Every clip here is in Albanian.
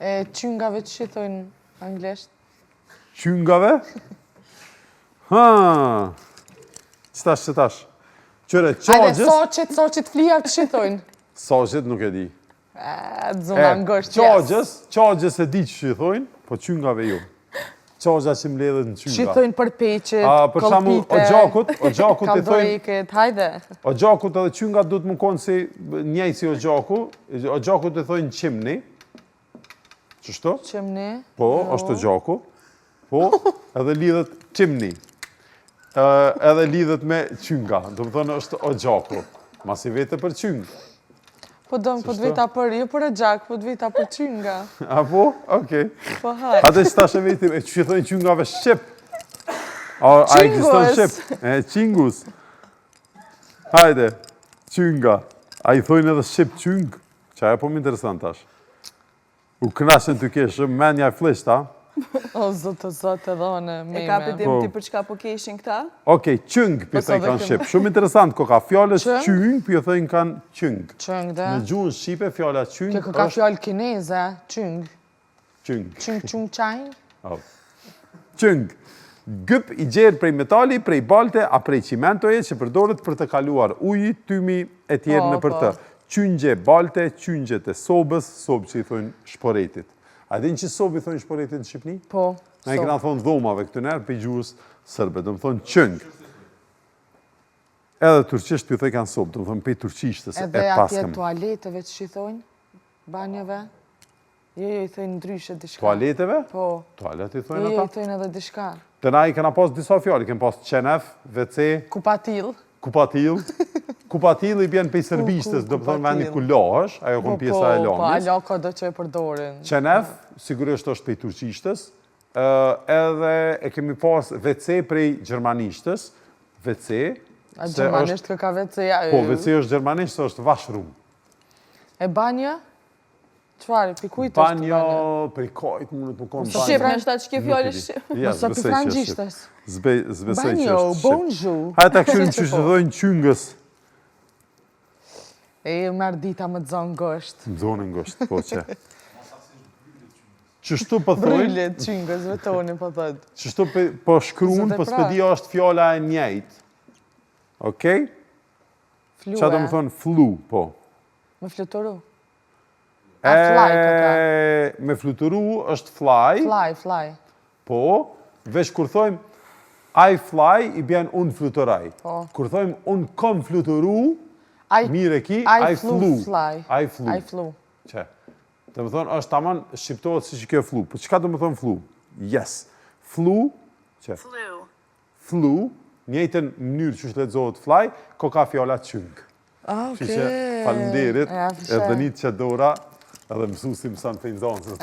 E qyngave që thojnë anglisht? Qyngave? Ha. Qëtash. Qëre, qajgjës... Ajde, soqit flia që thojnë? Soqit nuk e di. Zona ngosht, Qajgjës e di që thojnë, po qyngave ju. Qajgja që mledhet në qynga. Që thojnë përpeqit, për shamu, o gjakut i thojnë... kaldorikit, hajde. O gjakut edhe qyngat du të më konë si njejtë si o gjakut i thojnë qimni. Qështu? Qimni? Po, është o gjaku. Po, edhe lidhet qimni. Edhe lidhet me qynga. Do më thonë është o gjaku. Masi vete për qyngë. Po do të vita për, jo për e gjak, po të vita për qynga. A po? Okej. Po hajde. Ate që ta shë veti, e që thojnë qyngave Shqip. A ekziston Shqip? Qingus. Hajde, qynga. A i thojnë edhe Shqip qyngë? Qa e po më interesant tash. U knashen të keshë, menja e fleshta. O, zotë edhe one, meme. E ka pëdim ti për çka po keshin këta? Okej, qyngë për thëjnë kanë Shqip. Shumë interesant, ko ka fjallës qyngë, për thëjnë kanë qyngë. Qyngë, dhe. Në gjuhën Shqipe, fjalla qyngë Kjo ka fjallë kineze, qyngë. Qyngë. Qyngë qajnë. Qyngë. Gëp i gjerë prej metali, prej balte, a prej cimentoje që përdoret për të kaluar uji, tymi e tjerë në për të. Qyngje balte, qyngje të sobës, sobë që i thojnë shporetit. A din që sobë i thojnë shporetit në Shqipni? Po, Na i këna thonë dhomave këtë nërë për i gjuhës sërbe, do më thonë qëngë. Edhe turqisht për i thojnë kanë sobë, do më thonë për i turqishtës e paskëm. Edhe atje tualeteve që i thojnë, banjeve? Jo, i thojnë ndryshe dishka. Tualeteve? Po. Tualet i thojnë ata? Jo, i thojnë edhe dishka. Të na i këna pas disa fjallë, i kënë pas qenef, WC, Kupatil. Kupatil i bjen për i sërbishtës, do më thonë vendi ku lahësh, ajo kom pjesa e Po, langës. alaka do që e përdorin. Qenef, sigurisht është për i turqishtës, edhe e kemi pas WC prej gjermanishtës, WC. A gjermanisht ka WC-ja? Po, WC është gjermanisht, është washroom. E banja? Qëfar, për kujtë është Banja, prej kajt, mundet më konë banja. Shqip në shtatë që ke fjallë shqip. Nësa për frangjishtës. Zbesoj që Banjo, është shqip. bonjour. Hajde ta këshyrim që që dojnë qyngës. E, merë dita më të zonë ngosht. Më zonë ngosht, po që. Qështu po thojnë? Brillet qyngës, vetoni po thëtë. Qështu po shkruun, po s'pëdi është fjalla e njejt. Okej? Flue. Qa do më thonë flu, po. Me fluturu. A fly këta. Me fluturu është fly. Fly. Po, veç kur thojmë I fly, i bjen unë fluturaj. Po. Kur thojmë unë kom fluturu, mire ki, I I flew. fly. I flew. Që? Dhe më thonë, është taman shqiptohet si që kjo flu. Po qëka do më thonë flu? Yes. Flu, që? Flu, njëjtën mënyrë që shletëzohet fly, ko ka fjallat qyngë. Okej. Që që falenderit, edhe një që dora, edhe mësusi mësan fejnë zonë.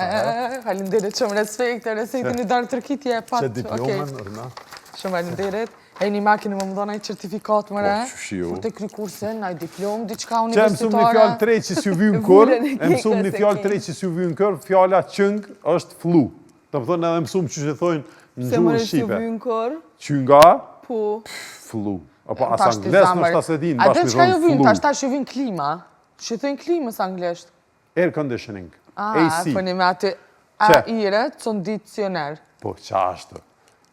Falenderit, shumë respekt, respektin i darë tërkitje e patë. Që diplomen, rëna? Shumë falenderit. E një makinë më dhona i certifikat më re. Po, qëshio. Të kry kursen, na i diplom, diqka Që universitare. mësum një fjallë tre që si vynë kër, fjalla qëng është flu. Të më thonë edhe mësum që që thojnë në Se gjuhën më rësi Shqipe. vynë kër? Qynga, Po. flu. Apo as angles në shta se din, A bashkë dhe me qka ju thonë vynë, flu. tash ju vynë klima. Që thojnë klimës anglisht. Air conditioning, AC. Po një me aty aire, condicioner. Po, qa ashtë?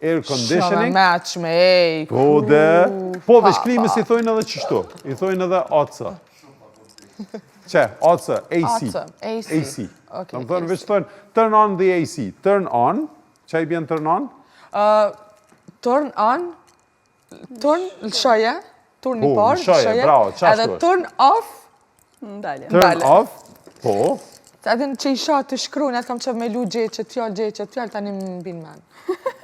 Air conditioning. Shumë meqme, ej. Po, dhe. Po, veç klimës i thojnë edhe qështu. I thojnë edhe AC. Që, AC, AC. AC. Në më thonë, veç thojnë, turn on the AC. Turn on, që i bjen turn on? Turn on, turn lëshoje, turn i parë, lëshoje, bravo, qashtu edhe është. turn off, Turn off, po. edhe në që i shatë të shkruan, atë kam qëve me lu gjeqet, fjallë, tani më binë men.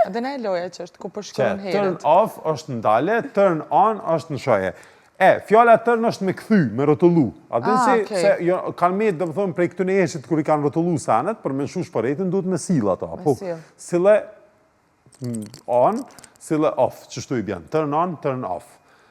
Edhe ne loje që është ku për shkruan heret. Turn off është ndale, turn on është në shoje. Fjalla turn është me këthy, me rotullu. A din si, se kanë me, dhe më thonë, prej këtu në eshit kër i kanë rotullu sanet, për me nshu shparetin, duhet me sil ato. Po, sile on, sile off, qështu i bjen. Turn on, turn off.